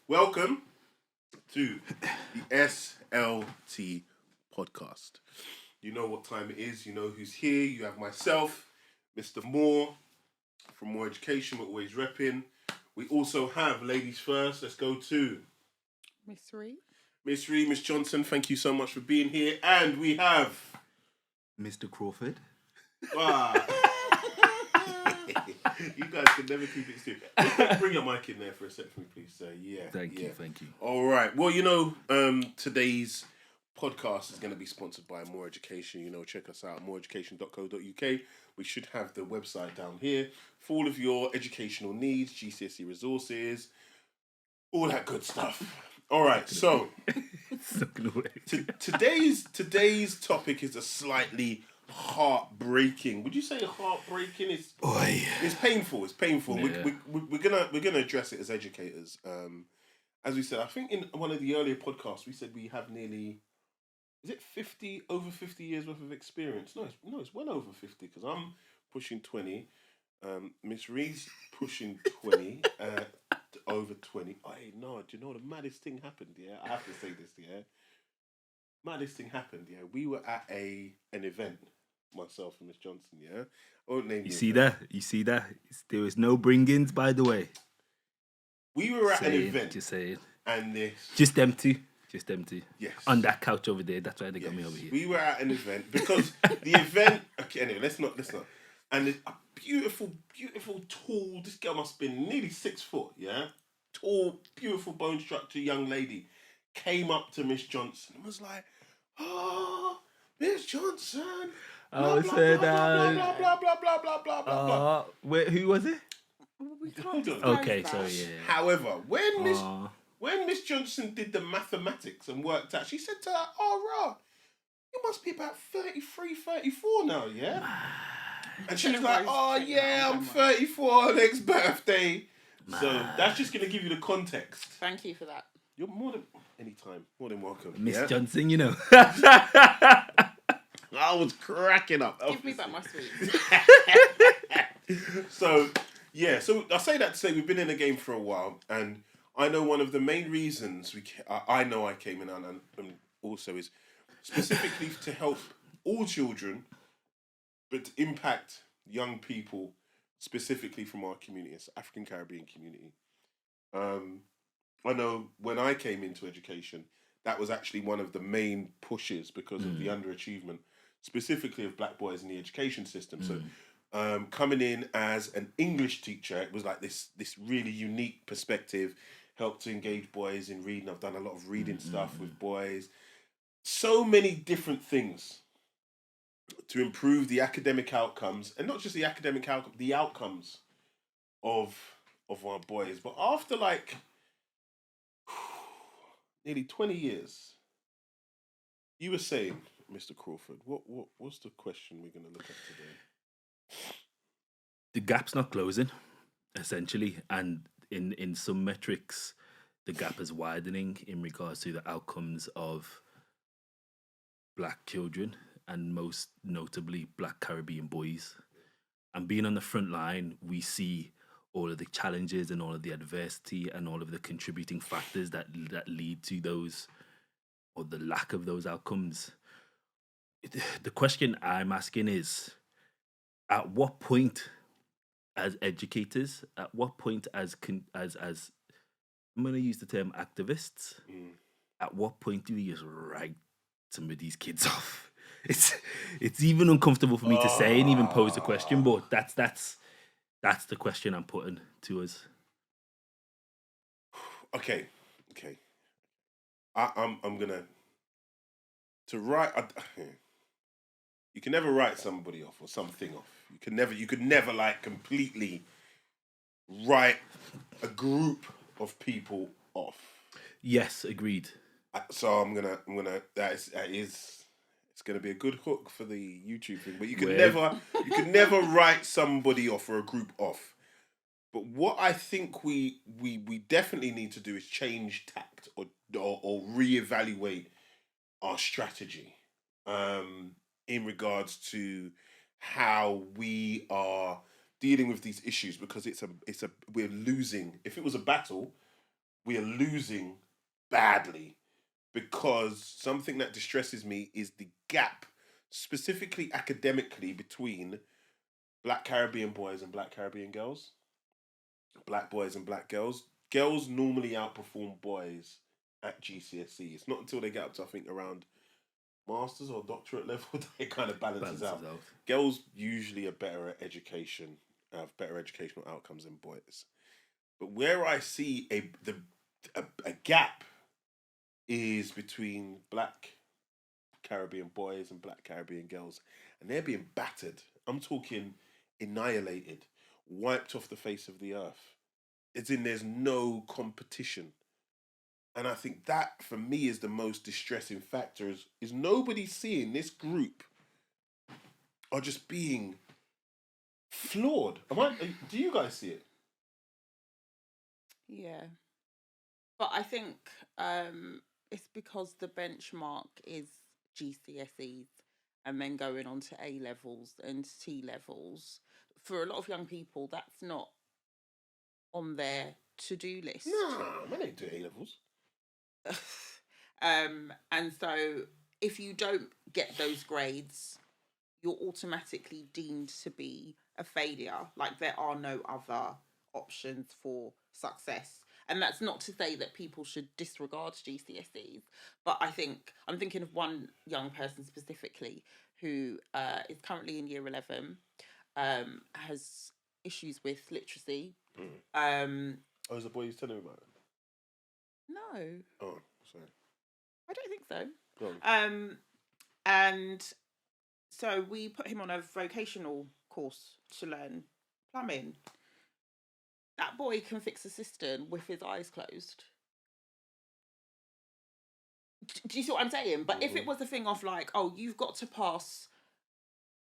Welcome to the SLT Podcast. You know what time it is. You know who's here. You have myself, Mr. Moore from More Education. We're always repping. We also have ladies first. Let's go to Miss Reed. Miss Reed, Miss Johnson. Thank you so much for being here. And we have Mr. Crawford. You guys can never keep it still. Bring your mic in there for a sec for me, please, sir. Yeah. Thank you. All right. Well, today's podcast is going to be sponsored by More Education. Check us out, moreeducation.co.uk. We should have the website down here for all of your educational needs, GCSE resources, all that good stuff. All right. So today's topic is a slightly heartbreaking. Would you say heartbreaking? It's painful. It's painful. Yeah. We're gonna address it as educators. As we said, I think in one of the earlier podcasts we said we have nearly, is it over 50 years worth of experience? No, it's well over 50 because I'm pushing 20. Miss Reed's pushing 20. Over 20. Hey, no, do you know the maddest thing happened? Yeah, I have to say this. Yeah, maddest thing happened. Yeah, we were at an event. Myself and Miss Johnson, yeah. I won't name You see that? There was no bring-ins, by the way. We were at an event. Just saying. And this. Just empty. Yes. On that couch over there. That's why they got me over here. We were at an event because the event. Okay, anyway, let's not. And a beautiful, tall. This girl must have been nearly 6 foot. Yeah. Tall, beautiful bone structure young lady came up to Miss Johnson and was like, "Oh, Miss Johnson." Blah, blah, blah. Wait, who was it? We can't Okay, sorry, yeah. However, when Miss Johnson did the mathematics and worked out, she said to her, "Oh, Ra, you must be about 33, 34 now, yeah?" And she was like, "Oh, yeah, I'm 34 next birthday." So that's just going to give you the context. Thank you for that. You're more than welcome. Miss yeah? Johnson, you know. I was cracking up. Give me back my sweets. So I say that to say we've been in the game for a while, and I know one of the main reasons I came in and also is specifically to help all children, but to impact young people specifically from our community, it's the African Caribbean community. I know when I came into education, that was actually one of the main pushes because of the underachievement, specifically of black boys in the education system. So coming in as an English teacher, it was like this really unique perspective, helped to engage boys in reading. I've done a lot of reading stuff with boys. So many different things to improve the academic outcomes, and not just the academic outcome, the outcomes of our boys. But after nearly 20 years, you were saying, Mr. Crawford, what's the question we're going to look at today? The gap's not closing, essentially, and in some metrics, the gap is widening in regards to the outcomes of black children, and most notably black Caribbean boys. And being on the front line, we see all of the challenges and all of the adversity and all of the contributing factors that lead to those, or the lack of those outcomes. The question I'm asking is, at what point as educators, at what point as I'm going to use the term activists, at what point do we just write some of these kids off? It's even uncomfortable for me to say and even pose the question, but that's the question I'm putting to us. Okay. I'm gonna write. You can never write somebody off or something off. You could never like completely write a group of people off. Yes, agreed. So I'm gonna that is it's gonna be a good hook for the YouTube thing. But you can never write somebody off or a group off. But what I think we definitely need to do is change tact or reevaluate our strategy in regards to how we are dealing with these issues, because we're losing. If it was a battle, we are losing badly, because something that distresses me is the gap, specifically academically, between Black Caribbean boys and Black Caribbean girls, Black boys and Black girls. Girls normally outperform boys at GCSE. It's not until they get up to, I think, around masters or doctorate level that it kind of balances out. Girls usually are better at education, have better educational outcomes than boys. But where I see a gap is between Black Caribbean boys and Black Caribbean girls, and they're being battered. I'm talking annihilated, wiped off the face of the earth. It's in there's no competition. And I think that for me is the most distressing factor is nobody seeing this group are just being flawed. Do you guys see it? Yeah. But I think it's because the benchmark is GCSEs and then going on to A levels and T levels. For a lot of young people, that's not on their to-do list. No, I don't do A levels. And so if you don't get those grades, you're automatically deemed to be a failure. Like, there are no other options for success. And that's not to say that people should disregard GCSEs, but I'm thinking of one young person specifically who is currently in year 11, has issues with literacy. Oh, is the boy who's telling me about it? No. Oh, sorry. I don't think so. Go on. And so we put him on a vocational course to learn plumbing. That boy can fix a cistern with his eyes closed. Do you see what I'm saying? But if it was a thing of like, oh, you've got to pass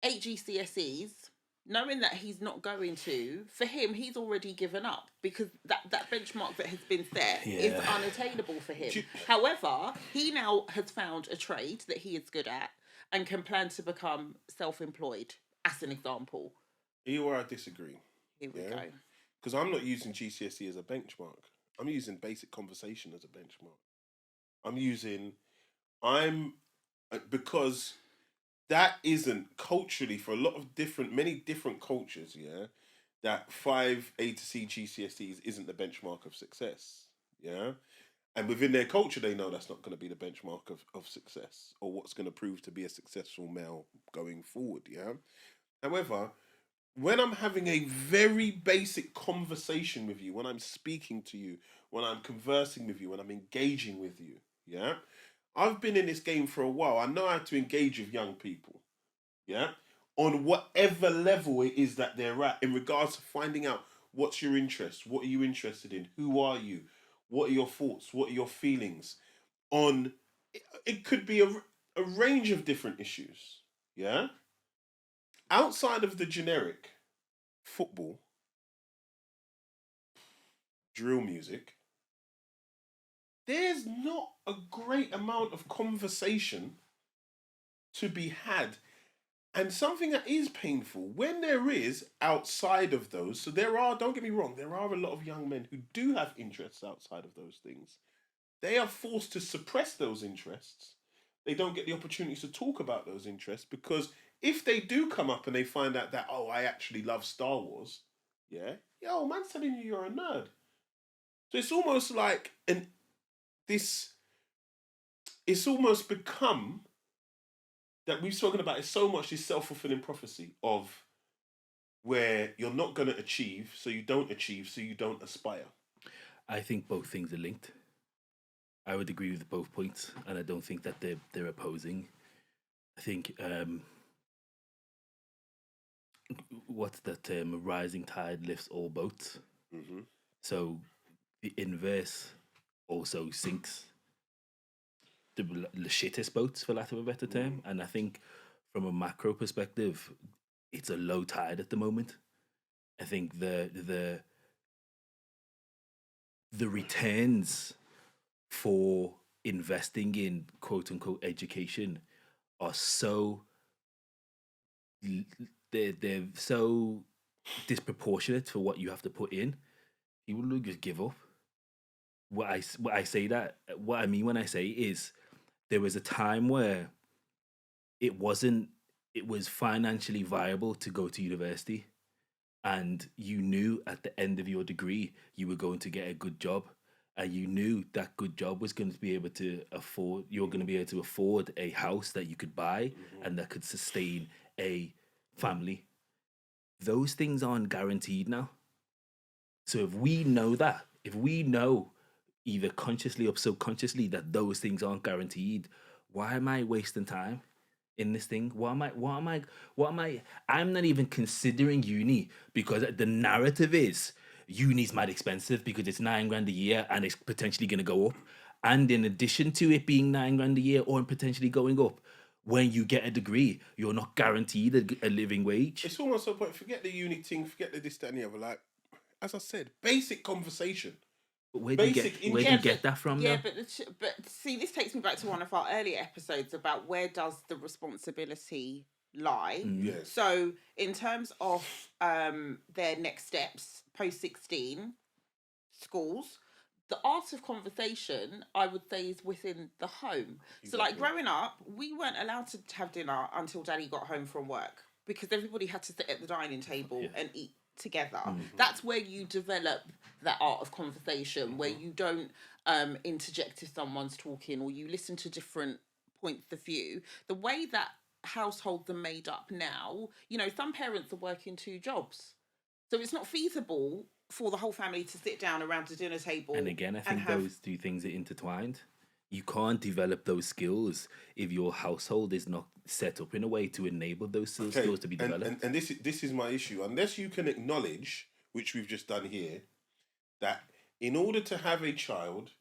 8 GCSEs, knowing that he's not going to, for him, he's already given up, because that benchmark that has been set is unattainable for him. However, he now has found a trade that he is good at and can plan to become self-employed, as an example. Here where I disagree. Here we go. Because I'm not using GCSE as a benchmark. I'm using basic conversation as a benchmark. Because that isn't culturally, for a lot of many different cultures, that 5 A to C GCSEs isn't the benchmark of success, and within their culture they know that's not going to be the benchmark of success, or what's going to prove to be a successful male going forward, However, when I'm having a very basic conversation with you, when I'm speaking to you, when I'm conversing with you, when I'm engaging with you, I've been in this game for a while. I know how to engage with young people, on whatever level it is that they're at, in regards to finding out what's your interest, what are you interested in, who are you, what are your thoughts, what are your feelings, on, it could be a range of different issues, outside of the generic football, drill music, there's not a great amount of conversation to be had. And something that is painful, when there is outside of those, so don't get me wrong, there are a lot of young men who do have interests outside of those things. They are forced to suppress those interests. They don't get the opportunity to talk about those interests, because if they do come up and they find out that, oh, I actually love Star Wars, man's telling you you're a nerd. So it's almost like it's almost become that we've spoken about it so much, this self-fulfilling prophecy of where you're not going to achieve, so you don't achieve, so you don't aspire. I think both things are linked. I would agree with both points, and I don't think that they're opposing. I think what's that term? Rising tide lifts all boats. Mm-hmm. So the inverse also sinks the shittest boats, for lack of a better term. And I think from a macro perspective, it's a low tide at the moment. I think the returns for investing in quote unquote education are so they're so disproportionate for what you have to put in. People will just give up. what I mean when I say is there was a time where it wasn't it was financially viable to go to university, and you knew at the end of your degree you were going to get a good job, and you knew that good job was going to be able to afford you're going to be able to afford a house that you could buy and that could sustain a family. Those things aren't guaranteed now. So if we know either consciously or subconsciously that those things aren't guaranteed, why am I wasting time in this thing? I'm not even considering uni because the narrative is uni's mad expensive because it's 9 grand a year and it's potentially going to go up. And in addition to it being 9 grand a year or potentially going up, when you get a degree, you're not guaranteed a living wage. It's almost a point. Forget the uni thing. Forget the this, that, and the other. Like, as I said, basic conversation. But where do you get that from? Yeah, though? but see, this takes me back to one of our earlier episodes about where does the responsibility lie. Yes. So in terms of their next steps post 16 schools, the art of conversation, I would say, is within the home. So like growing up, we weren't allowed to have dinner until daddy got home from work because everybody had to sit at the dining table and eat together. That's where you develop that art of conversation, where you don't interject if someone's talking or you listen to different points of view. The way that households are made up now, some parents are working 2 jobs, so it's not feasible for the whole family to sit down around the dinner table. And again, I think those two things are intertwined. You can't develop those skills if your household is not set up in a way to enable those skills to be developed. And this is my issue. Unless you can acknowledge, which we've just done here, that in order to have a child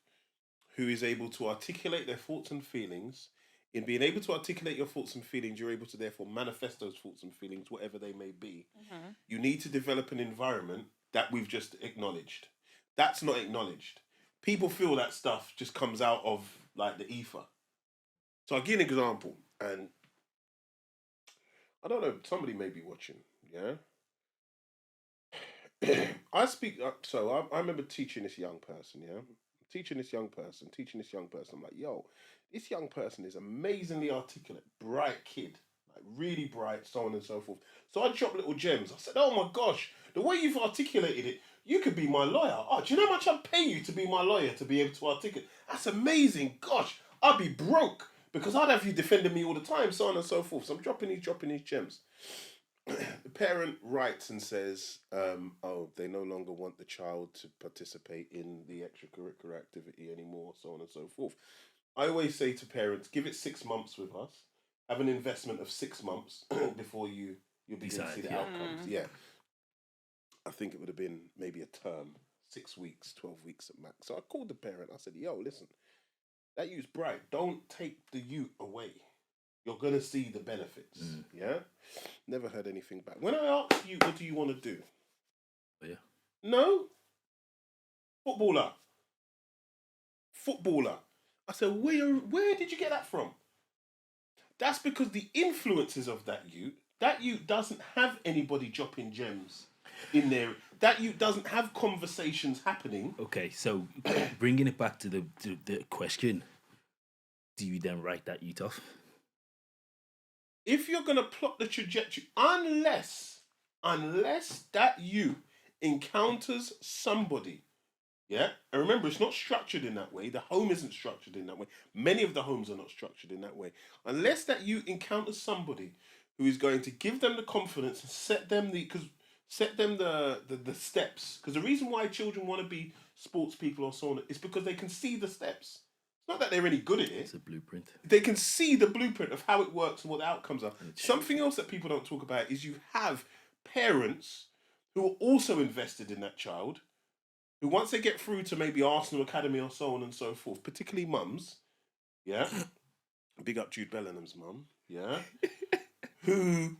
who is able to articulate their thoughts and feelings, in being able to articulate your thoughts and feelings, you're able to therefore manifest those thoughts and feelings, whatever they may be. You need to develop an environment that we've just acknowledged. That's not acknowledged. People feel that stuff just comes out of like the ether. So I'll give an example, and I don't know, somebody may be watching, yeah? I remember teaching this young person, yeah? Teaching this young person. I'm like, yo, this young person is amazingly articulate, bright kid, like really bright, so on and so forth. So I dropped little gems. I said, oh my gosh, the way you've articulated it, you could be my lawyer. Oh, do you know how much I'd pay you to be my lawyer, to be able to articulate? That's amazing. Gosh, I'd be broke because I'd have you defending me all the time, so on and so forth. So I'm dropping these gems. The parent writes and says, they no longer want the child to participate in the extracurricular activity anymore, so on and so forth. I always say to parents, give it 6 months with us. Have an investment of 6 months before you'll begin to see the outcomes. Yeah. I think it would have been maybe a term, 6 weeks, 12 weeks at max. So I called the parent. I said, yo, listen, that youth's bright. Don't take the youth away. You're going to see the benefits. Yeah? Never heard anything back. When I asked you, what do you want to do? Yeah. No. Footballer. I said, where did you get that from? That's because the influences of that youth doesn't have anybody dropping gems in there. That youth doesn't have conversations happening. Okay, so bringing it back to the question, do you then write that youth off? If you're going to plot the trajectory, unless that you encounters somebody, yeah? And remember, it's not structured in that way. The home isn't structured in that way. Many of the homes are not structured in that way. Unless that you encounter somebody who is going to give them the confidence and set them the steps. Because the reason why children want to be sports people or so on is because they can see the steps. Not that they're any good at it. It's a blueprint. They can see the blueprint of how it works and what the outcomes are. Something else that people don't talk about is you have parents who are also invested in that child, who once they get through to maybe Arsenal Academy or so on and so forth, particularly mums, yeah? Big up Jude Bellingham's mum, yeah? who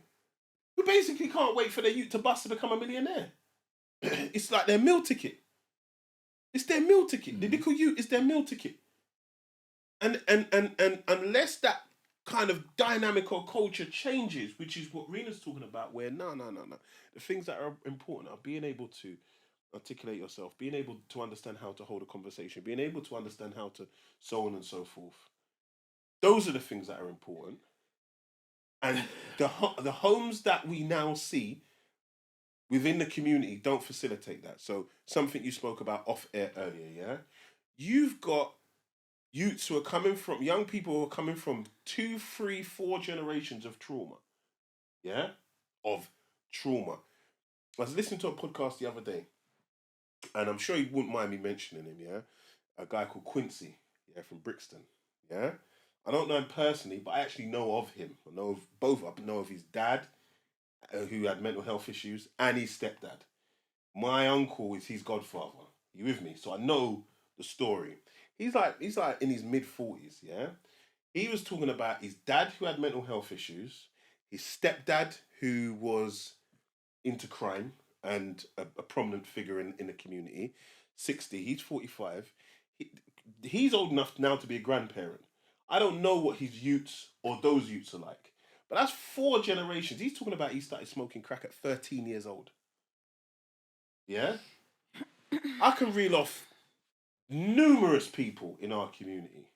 basically can't wait for their youth to bust to become a millionaire. It's like their meal ticket. It's their meal ticket. The little youth is their meal ticket. And unless that kind of dynamic or culture changes, which is what Rena's talking about, where no. The things that are important are being able to articulate yourself, being able to understand how to hold a conversation, being able to understand how to so on and so forth. Those are the things that are important. And the homes that we now see within the community don't facilitate that. So something you spoke about off air earlier, yeah? You've got youths who are coming from, young people who are coming from 2, 3, 4 generations of trauma. Yeah? Of trauma. I was listening to a podcast the other day, and I'm sure you wouldn't mind me mentioning him, yeah? A guy called Quincy, yeah, from Brixton, yeah? I don't know him personally, but I actually know of him. I know of both. I know of his dad, who had mental health issues, and his stepdad. My uncle is his godfather. You with me? So I know the story. He's like in his mid-40s, yeah? He was talking about his dad who had mental health issues, his stepdad who was into crime and a prominent figure in the community. 60, he's 45. He's old enough now to be a grandparent. I don't know what his youths or those youths are like. But that's 4 generations. He's talking about he started smoking crack at 13 years old. Yeah? I can reel off numerous people in our community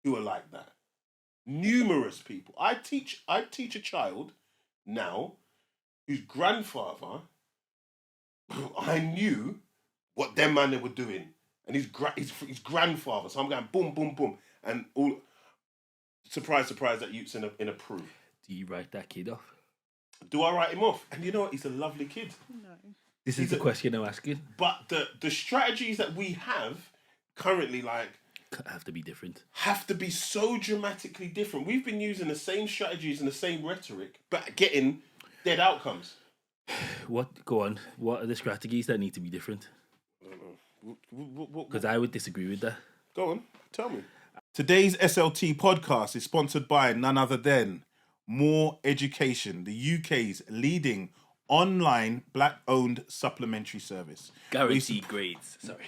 who are like that. Numerous people. I teach a child now whose grandfather, I knew what them man they were doing, and his grandfather. So I'm going boom, boom, boom, and all. Surprise, surprise, that youth's in a proof. Do you write that kid off? Do I write him off? And you know what? He's a lovely kid. No. This is the question I'm asking. But the strategies that we have currently, like, Have to be different. have to be so dramatically different. We've been using the same strategies and the same rhetoric, but getting dead outcomes. Go on. What are the strategies that need to be different? I don't know. Because I would disagree with that. Go on, tell me. Today's SLT podcast is sponsored by none other than More Education, the UK's leading online black-owned supplementary service. Guaranteed grades. Sorry.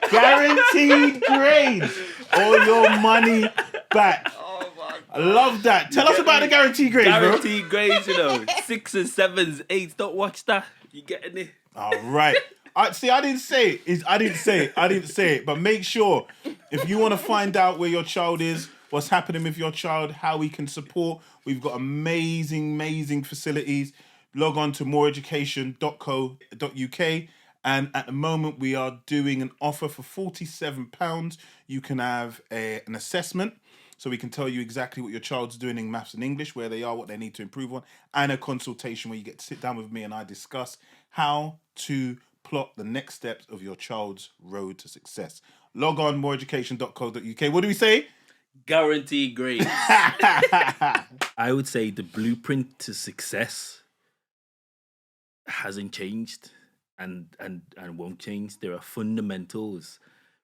Guaranteed grades. All your money back. Oh my God. I love that. Tell us about the guaranteed grades, Guaranteed grades, 6s, 7s, 8s. Don't watch that. You getting it? All right. I didn't say it. I didn't say it. But make sure, if you want to find out where your child is, what's happening with your child, how we can support, we've got amazing facilities. Log on to moreeducation.co.uk. And at the moment, we are doing an offer for £47. You can have an assessment, so we can tell you exactly what your child's doing in maths and English, where they are, what they need to improve on, and a consultation where you get to sit down with me and I discuss how to plot the next steps of your child's road to success. Log on, moreeducation.co.uk. What do we say? Guaranteed grades. I would say the blueprint to success hasn't changed and won't change. There are fundamentals,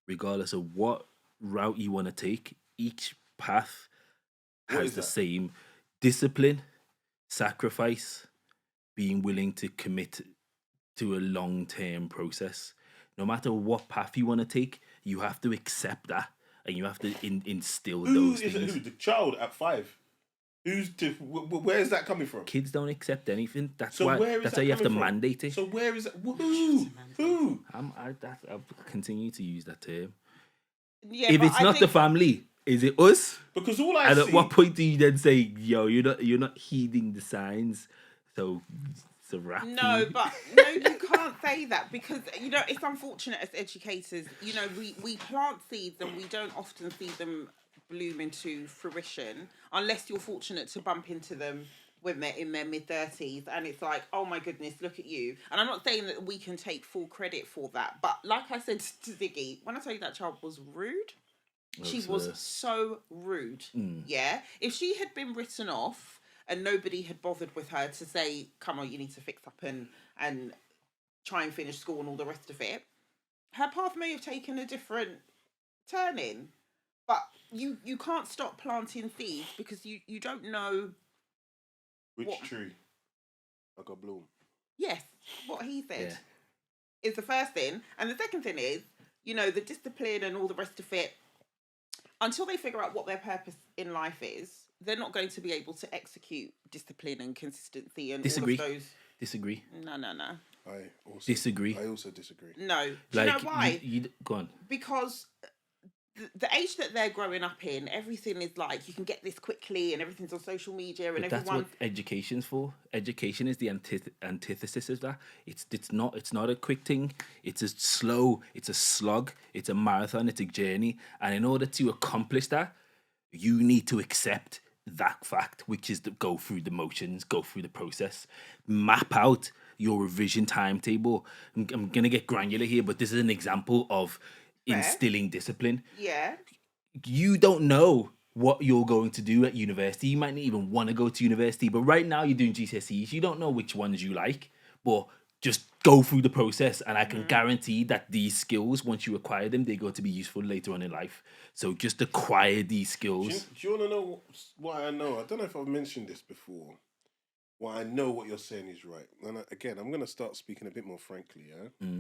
regardless of what route you want to take. Each path has the same discipline, sacrifice, being willing to commit to a long-term process. No matter what path you want to take, you have to accept that, and you have to instill those things. Who? The child at 5? Where is that coming from? Kids don't accept anything. That's So why. where is That's that why you have to coming from? mandate it. So where is that? Who? I'll continue to use that term. Yeah, If but it's I not the think- family, is it us? Because all I And see... at what point do you then say, "Yo, you're not heeding the signs"? So it's a wrap. No, but no, you can't say that because it's unfortunate as educators. We plant seeds and we don't often see them bloom into fruition unless you're fortunate to bump into them when they're in their mid-30s, and it's like, oh my goodness, look at you. And I'm not saying that we can take full credit for that, but like I said to Ziggy, when I tell you that child was rude, she was so rude. Yeah, if she had been written off and nobody had bothered with her to say, come on, you need to fix up and try and finish school and all the rest of it, her path may have taken a different turning. But you can't stop planting seeds because you don't know Which tree? I got bloom. Yes, what he said is the first thing. And the second thing is, the discipline and all the rest of it, until they figure out what their purpose in life is, they're not going to be able to execute discipline and consistency and Disagree. all of those Disagree. No. Disagree. I also disagree. No. Do you know why? You go on. Because the age that they're growing up in, everything is like you can get this quickly, and everything's on social media, and But that's everyone. what education's for. Education is the antithesis of that. It's not a quick thing. It's a slow. It's a slog. It's a marathon. It's a journey. And in order to accomplish that, you need to accept that fact, which is to go through the motions, go through the process, map out your revision timetable. I'm gonna get granular here, but this is an example of instilling discipline. Yeah. You don't know what you're going to do at university. You might not even want to go to university, but right now you're doing GCSEs. You don't know which ones you like, but just go through the process, and I can guarantee that these skills, once you acquire them, they're going to be useful later on in life. So just acquire these skills. Do you want to know why I know? I don't know if I've mentioned this before. Why I know what you're saying is right. And again, I'm going to start speaking a bit more frankly, yeah?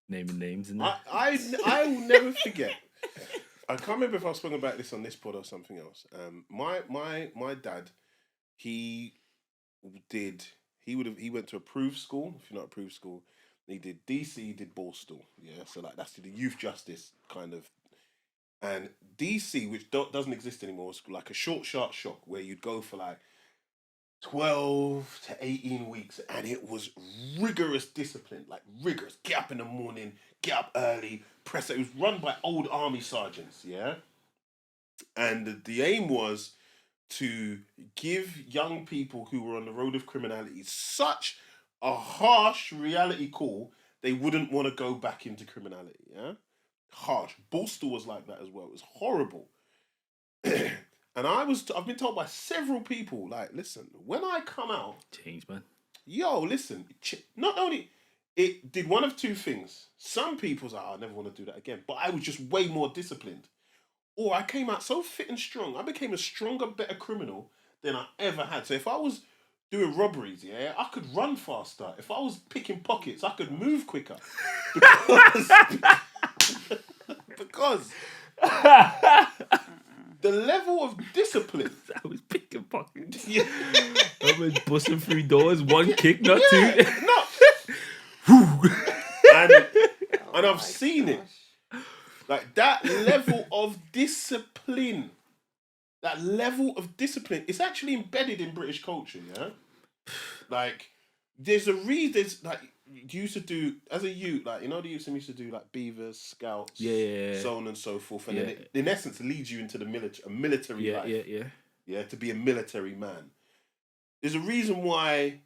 Naming names and I will never forget. I can't remember if I've spoken about this on this pod or something else. My dad, he went to approved school. If you're not approved school, he did DC, he did Borstal. Yeah, so like that's the youth justice kind of. And DC, which doesn't exist anymore, was like a short, sharp shock where you'd go for like 12 to 18 weeks, and it was rigorous discipline, like rigorous. Get up in the morning, get up early, press it. It was run by old army sergeants, yeah? And the aim was to give young people who were on the road of criminality such a harsh reality call, they wouldn't want to go back into criminality, yeah? Harsh. Borstal was like that as well. It was horrible. And I've been told by several people, like, listen, when I come out, change, man. Yo, listen, not only it did one of two things. Some people's like, I never want to do that again. But I was just way more disciplined. Or I came out so fit and strong. I became a stronger, better criminal than I ever had. So if I was doing robberies, yeah, I could run faster. If I was picking pockets, I could move quicker. Because the level of discipline. I was picking pockets. Yeah. I was busting through doors, one kick, not two. And I've seen it. Like that level of discipline. That level of discipline. It's actually embedded in British culture, yeah? Like, there's a reason, like, you used to do, as a youth, like, you know, the youths used to do, like, beavers, scouts, so on and so forth. And then it, in essence, leads you into the military life. Yeah, to be a military man. There's a reason why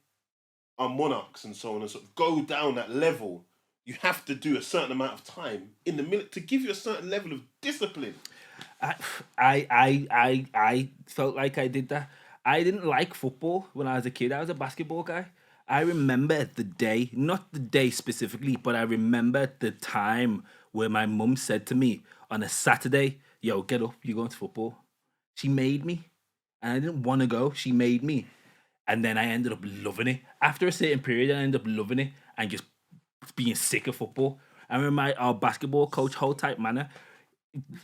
our monarchs and so on and so go down that level. You have to do a certain amount of time in the military to give you a certain level of discipline. I felt like I did that. I didn't like football when I was a kid. I was a basketball guy. I remember the day, not the day specifically, but I remember the time where my mum said to me on a Saturday, yo, get up, you're going to football. She made me. And I didn't want to go. She made me. And then I ended up loving it. After a certain period, I ended up loving it and just being sick of football. I remember our basketball coach, whole type manner,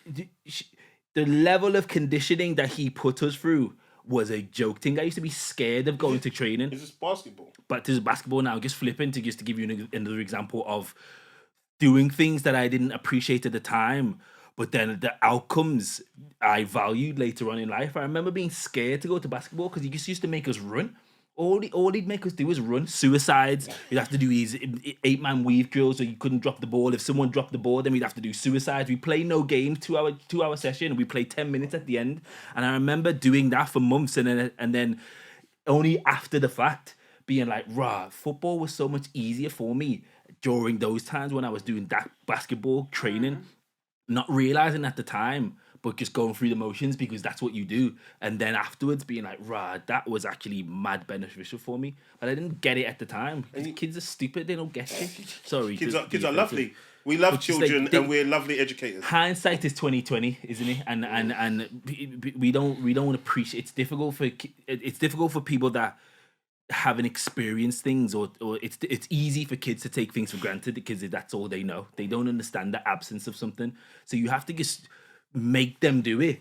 the level of conditioning that he put us through was a joke thing. I used to be scared of going to training. Is this basketball? But this is basketball now. Just flipping to give you another example of doing things that I didn't appreciate at the time, but then the outcomes I valued later on in life. I remember being scared to go to basketball because he just used to make us run. All he'd make us do was run. Suicides. We'd have to do these 8-man weave drills so you couldn't drop the ball. If someone dropped the ball, then we'd have to do suicides. We play no game, 2-hour session, and we play 10 minutes at the end. And I remember doing that for months, and then only after the fact being like, rah, football was so much easier for me during those times when I was doing that basketball training, not realizing at the time, but just going through the motions because that's what you do. And then afterwards being like, rah, that was actually mad beneficial for me. But I didn't get it at the time. Kids are stupid, they don't get it. Sorry. Kids are lovely. We love children and we're lovely educators. Hindsight is 20/20, isn't it? And we don't appreciate. It's difficult for people that haven't experienced things, or it's easy for kids to take things for granted because that's all they know. They don't understand the absence of something. So you have to just make them do it,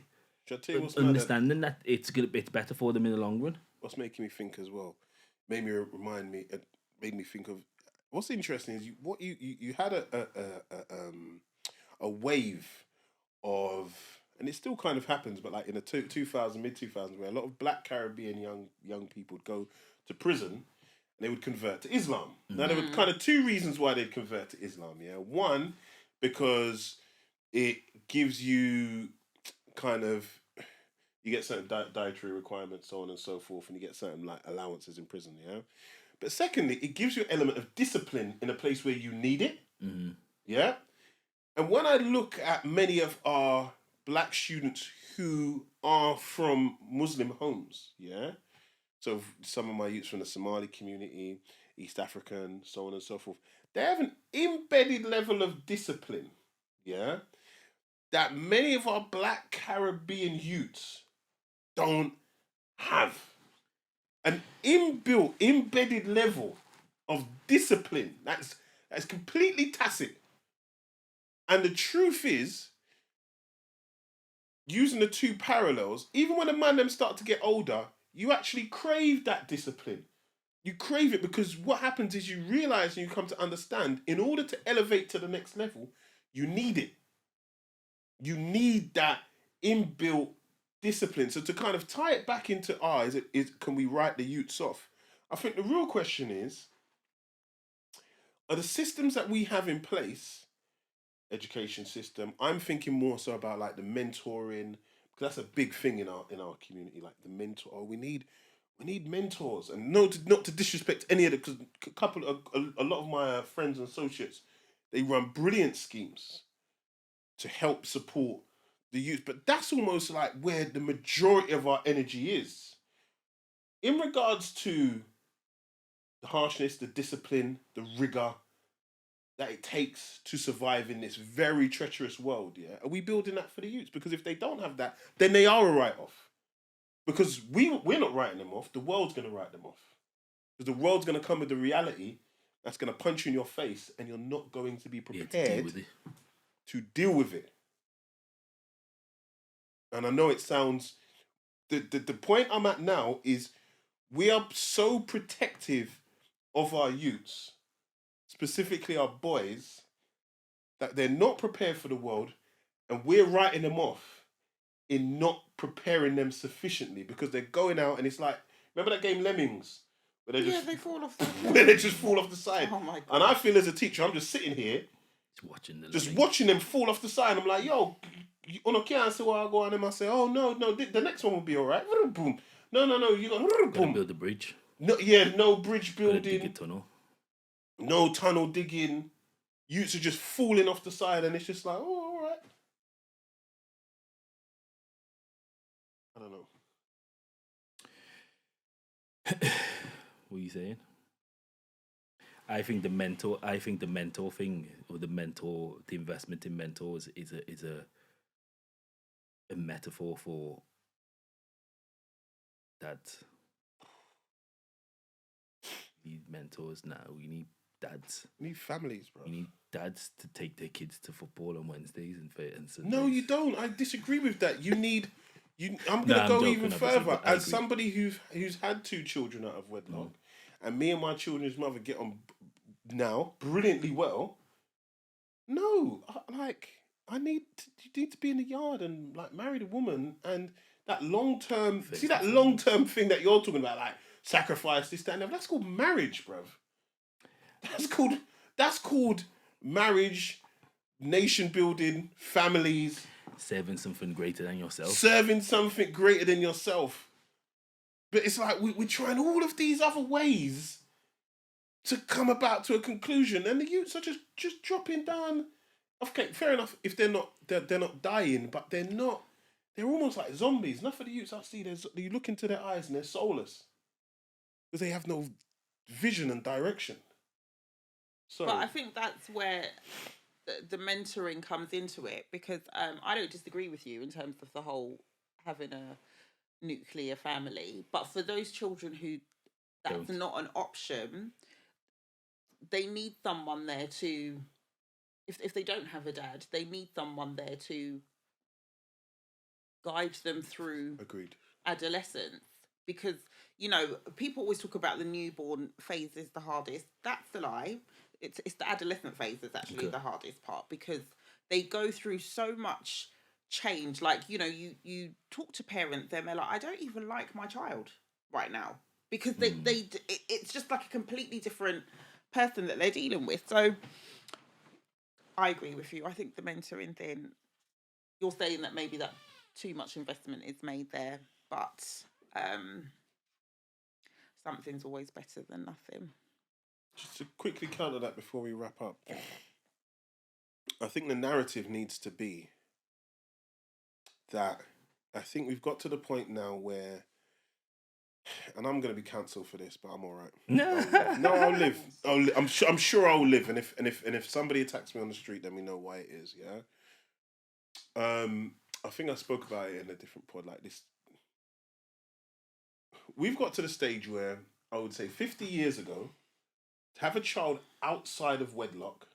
understanding that it's better for them in the long run. what's making me think as well, made me made me think of what's interesting is you had a wave of, and it still kind of happens, but like in the 2000 mid 2000s, where a lot of Black Caribbean young people would go to prison and they would convert to Islam. Now there were kind of two reasons why they'd convert to Islam. Yeah, one because it gives you kind of you get certain dietary requirements, so on and so forth, and you get certain like allowances in prison. Yeah, but secondly, it gives you an element of discipline in a place where you need it. Mm-hmm. Yeah. And when I look at many of our Black students who are from Muslim homes, yeah, so some of my youths from the Somali community, East African, so on and so forth, they have an embedded level of discipline, yeah, that many of our Black Caribbean youths don't have. An inbuilt, embedded level of discipline that's completely tacit. And the truth is, using the two parallels, even when the man them start to get older, you actually crave that discipline. You crave it because what happens is you realize and you come to understand, in order to elevate to the next level, you need it. You need that inbuilt discipline. So to kind of tie it back into can we write the youths off? I think the real question is, are the systems that we have in place, education system, I'm thinking more so about like the mentoring, because that's a big thing in our community, like the mentor. Oh, we need mentors, and not to disrespect any of the, because a lot of my friends and associates, they run brilliant schemes to help support the youth, but that's almost like where the majority of our energy is in regards to the harshness, the discipline, the rigor that it takes to survive in this very treacherous world. Yeah, are we building that for the youths? Because if they don't have that, then they are a write-off. Because we're not writing them off. The world's going to write them off. Because the world's going to come with the reality that's going to punch you in your face, and you're not going to be prepared to deal with it. And I know it sounds. The point I'm at now is we are so protective of our youths, specifically our boys, that they're not prepared for the world, and we're writing them off in not preparing them sufficiently, because they're going out and it's like, remember that game Lemmings? Where they fall off the where they just fall off the side. Oh my God. And I feel as a teacher, I'm just sitting here, watching them fall off the side. I'm like, yo, on a can say what I go on them. I say, oh no, the next one will be all right. Boom. No, you got boom. Build the bridge. No, yeah, no bridge building. Dig a tunnel. No tunnel digging. Youths are just falling off the side, and it's just like, oh, all right. I don't know. What are you saying? I think the mentor thing, or the investment in mentors is a metaphor for that. We need mentors now. We need dads. We need families, bro. We need dads to take their kids to football on Wednesdays and Sundays. No, you don't. I disagree with that. You need. I'm gonna go even further. As somebody who's had 2 children out of wedlock, and me and my children's mother get on now brilliantly well. No, you need to be in the yard and like marry the woman, and that long term. See that long term thing that you're talking about, like sacrifice this, that, and that. That's called marriage, bruv. That's called marriage, nation building, families. Serving something greater than yourself. But it's like we're trying all of these other ways to come about to a conclusion, and the youths are just dropping down. Okay, fair enough. If they're not dying, but they're not. They're almost like zombies. Enough of the youths I see. You look into their eyes and they're soulless because they have no vision and direction. So, but I think that's where the mentoring comes into it, because I don't disagree with you in terms of the whole having a nuclear family, but for those children who that's not an option, they need someone there to, if they don't have a dad, they need someone there to guide them through agreed. adolescence. because people always talk about the newborn phase is the hardest. That's the lie. It's the adolescent phase that's actually the hardest part, because they go through so much change. Like, you talk to parents and they're like, I don't even like my child right now, because it's just like a completely different person that they're dealing with. So I agree with you. I think the mentoring thing, you're saying that maybe that too much investment is made there, but something's always better than nothing. Just to quickly counter that before we wrap up, I think the narrative needs to be that I think we've got to the point now where, and I'm going to be cancelled for this, but I'm all right. I'll live. I'm sure I'll live. And if somebody attacks me on the street, then we know why it is. Yeah. I think I spoke about it in a different pod like this. We've got to the stage where I would say 50 years ago, to have a child outside of wedlock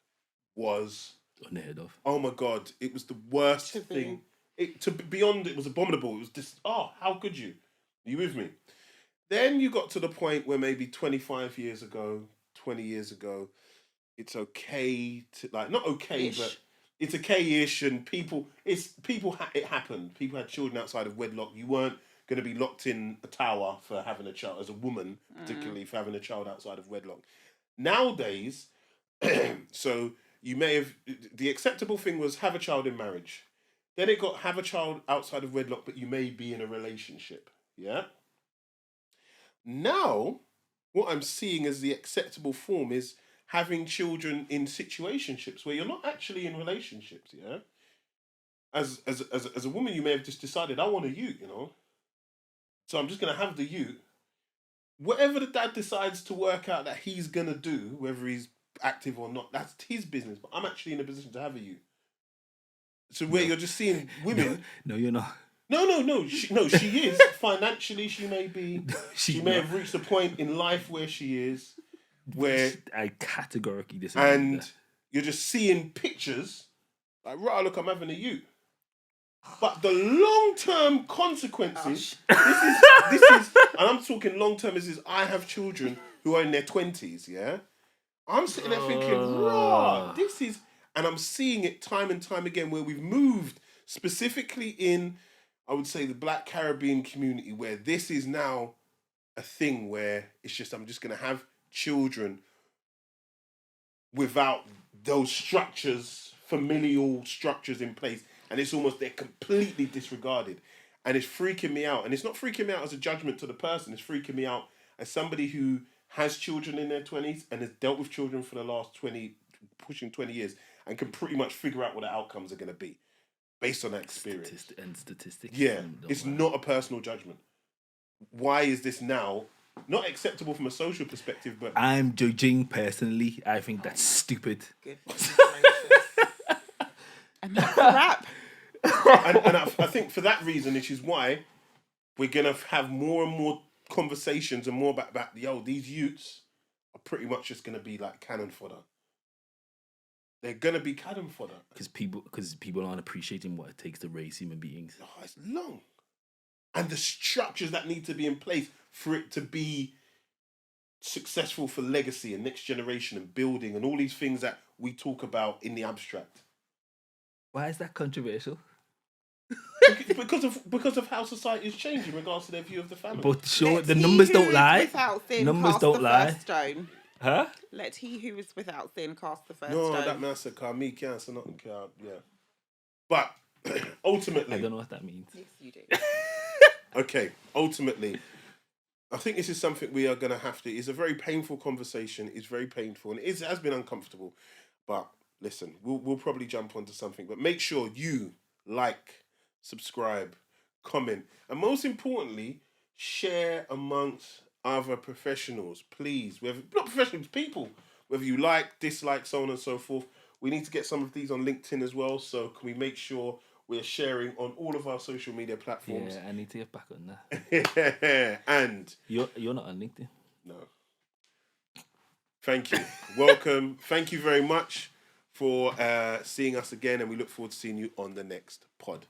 was unheard of. Oh my God, it was the worst thing. Beyond, it was abominable. It was just, how could you? Are you with me? Then you got to the point where maybe 25 years ago, 20 years ago, it's okay to, like, not okay, but it's okay-ish, and it happened. People had children outside of wedlock. You weren't going to be locked in a tower for having a child, as a woman, particularly for having a child outside of wedlock. Nowadays, so you may have, the acceptable thing was have a child in marriage. Then it got have a child outside of wedlock, but you may be in a relationship. Yeah? Now, what I'm seeing as the acceptable form is having children in situationships where you're not actually in relationships, yeah? As a woman, you may have just decided, I want a ute, So I'm just going to have the ute. Whatever the dad decides to work out that he's going to do, whether he's active or not, that's his business. But I'm actually in a position to have a ute. So where you're just seeing women... No, you're not. No. She is. Financially, she may be... she may have reached a point in life where she is, where... I categorically disagree. And you're just seeing pictures, like, right, look, I'm having a ute. But the long-term consequences, this is, and I'm talking long-term, I have children who are in their 20s, yeah? I'm sitting there thinking, this is, and I'm seeing it time and time again where we've moved, specifically in, I would say, the Black Caribbean community, where this is now a thing where it's just, I'm just going to have children without those structures, familial structures in place. And it's almost, they're completely disregarded. And it's freaking me out. And it's not freaking me out as a judgment to the person. It's freaking me out as somebody who has children in their 20s and has dealt with children for the last 20 years and can pretty much figure out what the outcomes are going to be based on that experience. Statistics. Yeah, it's not a personal judgment. Why is this now not acceptable from a social perspective, but... I'm judging personally. I think that's stupid. Goodness gracious. And that's a wrap. and I think for that reason, which is why we're going to have more and more conversations and more about these youths are pretty much just going to be like cannon fodder. They're going to be cannon fodder. Because people aren't appreciating what it takes to raise human beings. Oh, it's long. And the structures that need to be in place for it to be successful for legacy and next generation and building and all these things that we talk about in the abstract. Why is that controversial? because of how society has changed in regards to their view of the family. But sure, the numbers don't lie. Numbers don't lie. Stone. Huh? Let he who is without sin cast the first stone. No, that man said, me can't, so nothing can't. Yeah. But ultimately... I don't know what that means. Yes, you do. Okay, ultimately, I think this is something we are going to have to... It's a very painful conversation. It's very painful, and it has been uncomfortable. But listen, we'll probably jump onto something. But make sure you like, subscribe, comment, and most importantly, share amongst other professionals, please. Not professionals, people. Whether you like, dislike, so on and so forth. We need to get some of these on LinkedIn as well. So can we make sure we're sharing on all of our social media platforms? Yeah, I need to get back on that. And you're not on LinkedIn. No. Thank you. Welcome. Thank you very much for seeing us again, and we look forward to seeing you on the next pod.